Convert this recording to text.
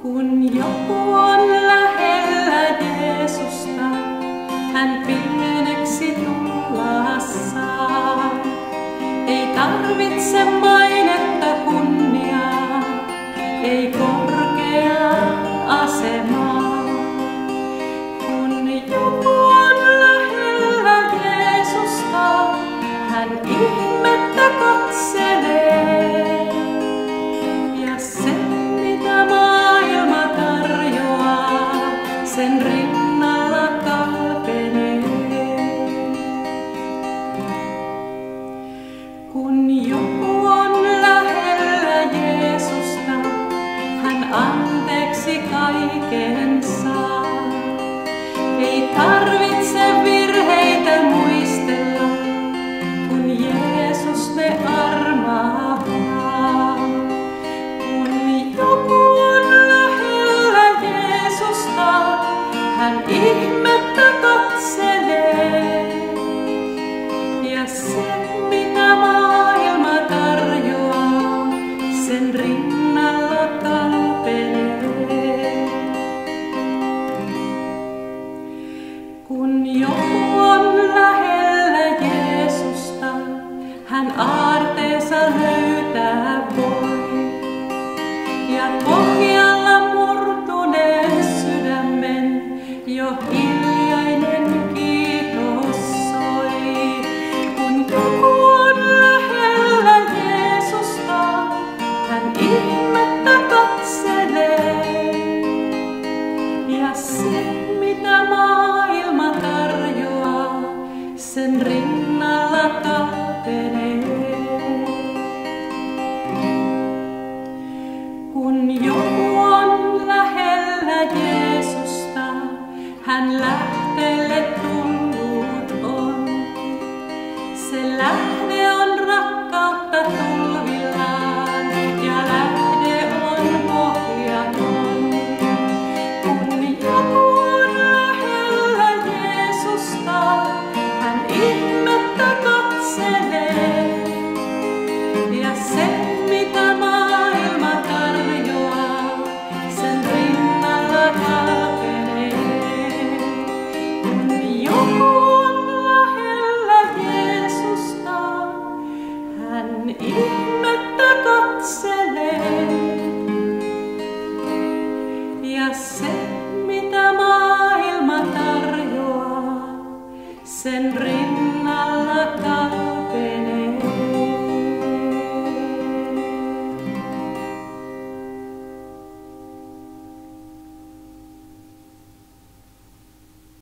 Kun joku on lähellä Jeesusta, hän pieneksi tulla saa. Ei tarvitse mainetta kunniaa, ei korkeaa asemaa. Kun joku on lähellä Jeesusta, hän ihmettä katselee. Ja se, mitä maailma tarjoaa, sen rinnalla kalpenee. Kun joku on lähellä Jeesusta, hän anteeksi kaiken saa. Ei tarvitse virheitä muistella, kun Jeesus ne armahtaa. Kun joku on lähellä Jeesusta, hän ihmettä katselee. Ja se, mitä maailma tarjoaa, sen rinnalla kalpenee. Kun joku on lähellä Jeesusta, hän aarteensa löytää voi. Ja pohjalla murtuneen sydämen jo hiljainen kiitos soi. Kun joku on lähellä Jeesusta, hän ihmettä katselee. Ja se, mitä maailma tarjoaa, sen rinnalla kalpenee. Kun joku on lähellä Jeesusta, hän lähtee